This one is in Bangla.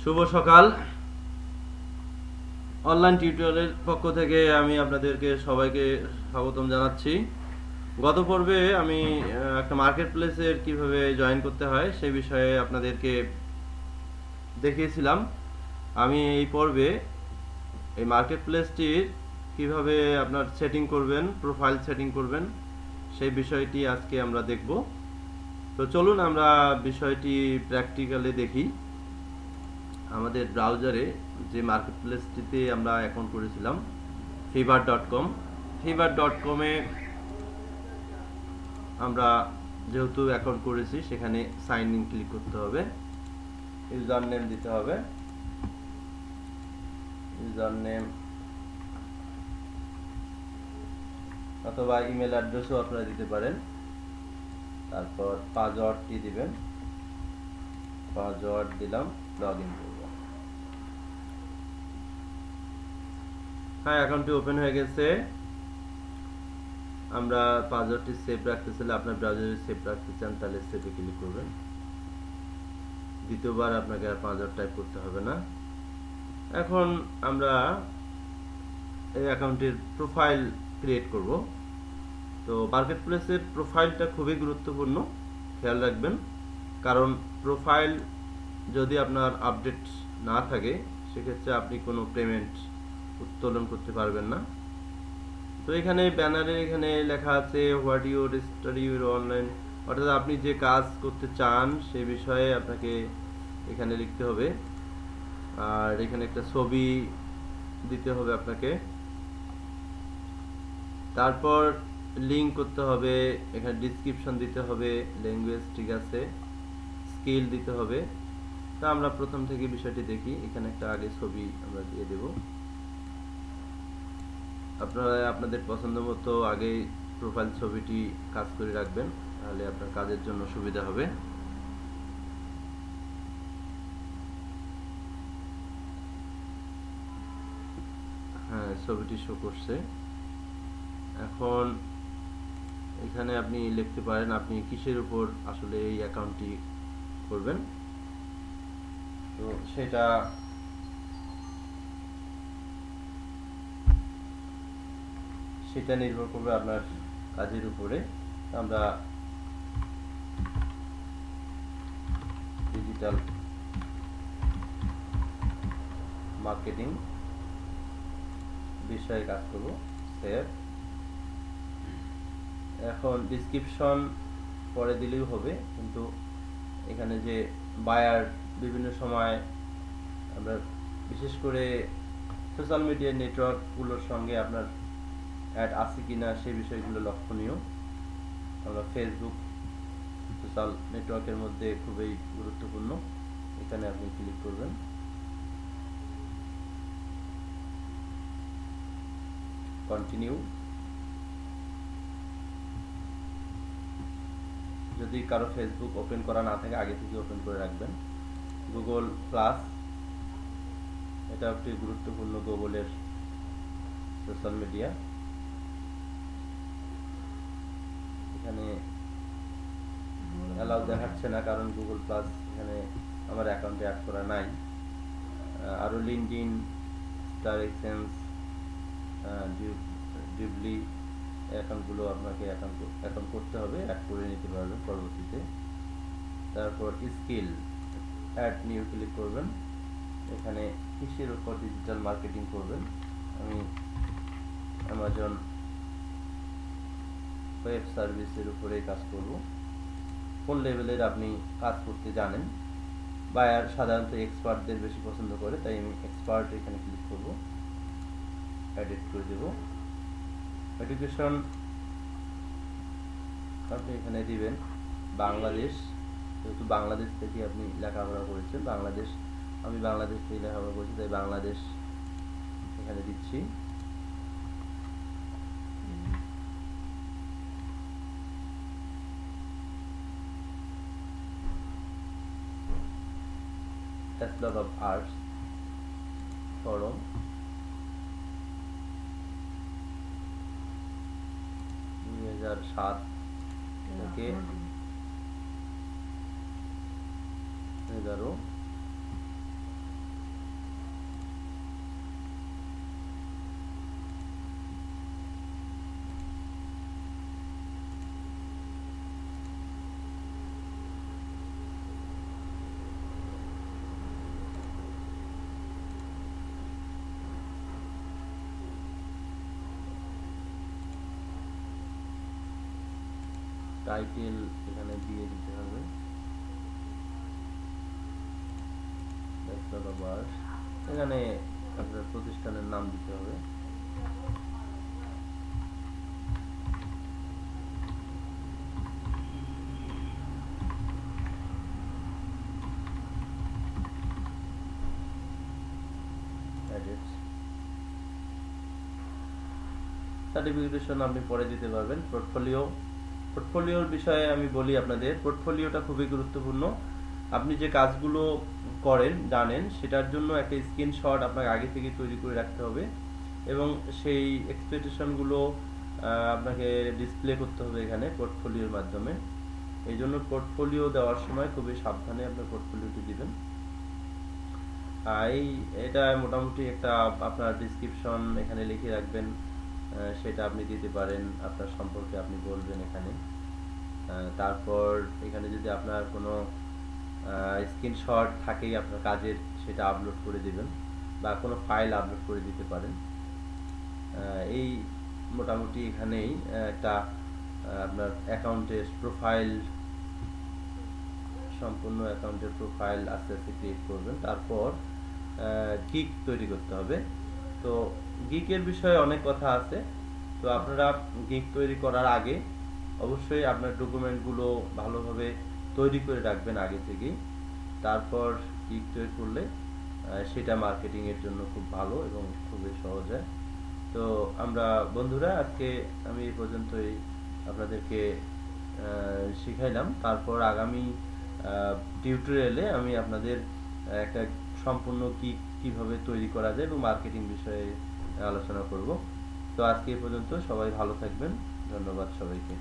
শুভ সকাল। অনলাইন টিউটোরিয়ালের পক্ষ থেকে আমি আপনাদেরকে সবাইকে স্বাগতম জানাচ্ছি। গত পর্বে আমি একটা মার্কেট প্লেসের কীভাবে জয়েন করতে হয় সেই বিষয়ে আপনাদেরকে দেখিয়েছিলাম। আমি এই পর্বে এই মার্কেট প্লেসটির কীভাবে আপনার সেটিং করবেন, প্রোফাইল সেটিং করবেন, সেই বিষয়টি আজকে আমরা দেখব। তো চলুন আমরা বিষয়টি প্র্যাকটিক্যালি দেখি। আমাদের ব্রাউজারে যে মার্কেট প্লেসটিতে আমরা অ্যাকাউন্ট করেছিলাম fiverr.com, fiverr.com-এ আমরা যেহেতু অ্যাকাউন্ট করেছি সেখানে সাইন ইন ক্লিক করতে হবে, ইউজার নেম দিতে হবে, ইউজার নেম অথবা ইমেল অ্যাড্রেসও আপনারা দিতে পারেন। তারপর পাসওয়ার্ডটি দিবেন, পাসওয়ার্ড দিলাম, লগ ইন করব। হ্যাঁ, অ্যাকাউন্টটি ওপেন হয়ে গেছে। আমরা পাসওয়ার্ডটি সেভ রাখতে চাইলে আপনার ব্রাউজারে সেভ রাখতে চান তাহলে সেভে ক্লিক করবেন। দ্বিতীয়বার আপনাকে আর পাসওয়ার্ড টাইপ করতে হবে না। এখন আমরা এই অ্যাকাউন্টের প্রোফাইল ক্রিয়েট করব। তো মার্কেট প্লেসের প্রোফাইলটা খুবই গুরুত্বপূর্ণ, খেয়াল রাখবেন, কারণ প্রোফাইল যদি আপনার আপডেট না থাকে সেক্ষেত্রে আপনি কোনো পেমেন্ট উত্তোলন করতে পারবেন না। তো এখানে ব্যানারে এখানে লেখা আছে what your study your online, অর্থাৎ আপনি যে কাজ করতে চান সে বিষয়ে আপনাকে এখানে লিখতে হবে। আর এখানে একটা ছবি দিতে হবে আপনাকে, তারপর লিঙ্ক করতে হবে, এখানে ডিসক্রিপশন দিতে হবে, ল্যাঙ্গুয়েজ ঠিক আছে, স্কিল দিতে হবে। তা আমরা প্রথম থেকে বিষয়টি দেখি। এখানে একটা আগে ছবি আমরা দিয়ে দেব। আপনারা আপনাদের পছন্দ মতো আগে প্রোফাইল ছবিটি কাজ করে রাখবেন, তাহলে আপনার কাজের জন্য সুবিধা হবে। হ্যাঁ, ছবিটি শো করছে। এখন এখানে আপনি লিখতে পারেন আপনি কিসের উপর আসলে এই অ্যাকাউন্টটি করবেন। তো সেটা নির্ভর করবে আপনার কাজের উপরে। আমরা ডিজিটাল মার্কেটিং বিষয়ে কাজ করব, সেভ। এখন ডিসক্রিপশন পরে দিলেও হবে, কিন্তু এখানে যে বায়ার বিভিন্ন সময় আমরা বিশেষ করে সোশ্যাল মিডিয়া নেটওয়ার্কগুলোর সঙ্গে আপনার অ্যাড আছে কিনা সেই বিষয়গুলো লক্ষণীয়। আমরা ফেসবুক সোশ্যাল নেটওয়ার্কের মধ্যে খুবই গুরুত্বপূর্ণ, এখানে আপনি ক্লিক করবেন। কন্টিনিউ। যদি কারো ফেসবুক ওপেন করা না থাকে আগে থেকে ওপেন করে রাখবেন। গুগল প্লাস, এটা একটি গুরুত্বপূর্ণ গুগলের সোশ্যাল মিডিয়া। এখানে অ্যালাউ দেখাচ্ছে না, কারণ গুগল প্লাস এখানে আমার অ্যাকাউন্টে অ্যাড করা নাই। আরও লিঙ্কডইন, স্টার এক্সচেঞ্জ, ডিবলি অ্যাকাউন্টগুলো আপনাকে অ্যাকাউন্ট করতে হবে, অ্যাড করে নিতে পারবেন পরবর্তীতে। তারপর স্কিল, অ্যাড নিউ ক্লিক করবেন। এখানে কিসের উপর ডিজিটাল মার্কেটিং করবেন, আমি অ্যামাজন ওয়েব সার্ভিসের উপরে কাজ করব। কোন লেভেলের আপনি কাজ করতে জানেন, বায়ার সাধারণত এক্সপার্টদের বেশি পছন্দ করে, তাই আমি এক্সপার্ট এখানে ক্লিক করব, এডিট করে দেব। এডুকেশন আপনি এখানে দিবেন বাংলাদেশ, যেহেতু বাংলাদেশ থেকে আপনি লেখাপড়া করেছেন, বাংলাদেশ, আমি বাংলাদেশ থেকে লেখাপড়া করেছি তাই বাংলাদেশ এখানে দিচ্ছি। ব্যাচেলর অফ আর্টস ফরম, থেকে 11 টাইটেল এখানে দিয়ে দিতে হবে, এখানে আপনার প্রতিষ্ঠানের নাম দিতে হবে। সার্টিফিকেশন আপনি পরে দিতে পারবেন। পোর্টফোলিওর বিষয়ে আমি বলি আপনাদের, পোর্টফোলিওটা খুবই গুরুত্বপূর্ণ। আপনি যে কাজগুলো করেন জানেন সেটার জন্য একটা স্ক্রিনশট আপনাকে আগে থেকে তৈরি করে রাখতে হবে এবং সেই এক্সপেকটেশনগুলো আপনাকে ডিসপ্লে করতে হবে এখানে পোর্টফোলিওর মাধ্যমে। এই জন্য পোর্টফোলিও দেওয়ার সময় খুবই সাবধানে আপনার পোর্টফোলিওটি দিবেন। এটা মোটামুটি একটা আপনার ডিসক্রিপশন এখানে লিখে রাখবেন, সেটা আপনি দিতে পারেন, আপনার সম্পর্কে আপনি বলবেন এখানে। তারপর এখানে যদি আপনার কোনো স্ক্রিনশট থাকেই আপনার কাজের, সেটা আপলোড করে দিবেন বা কোনো ফাইল আপলোড করে দিতে পারেন। এই মোটামুটি এখানেই একটা আপনার অ্যাকাউন্টের প্রোফাইল, সম্পূর্ণ অ্যাকাউন্টের প্রোফাইল আস্তে আস্তে ক্রিয়েট করবেন। তারপর গিগ তৈরি করতে হবে। তো গিগের বিষয়ে অনেক কথা আছে, তো আপনারা গিগ তৈরি করার আগে অবশ্যই আপনার ডকুমেন্টগুলো ভালোভাবে তৈরি করে রাখবেন আগে থেকেই। তারপর গিগ তৈরি করলে সেটা মার্কেটিংয়ের জন্য খুব ভালো এবং খুবই সহজ হয়। তো আমরা বন্ধুরা আজকে আমি এই পর্যন্তই আপনাদেরকে শিখাইলাম। তারপর আগামী টিউটোরিয়ালে আমি আপনাদের একটা সম্পূর্ণ কিভাবে তৈরি করা যায় এবং মার্কেটিং বিষয়ে আলোচনা করব। তো আজকে এই পর্যন্ত, সবাই ভালো থাকবেন, ধন্যবাদ সবাইকে।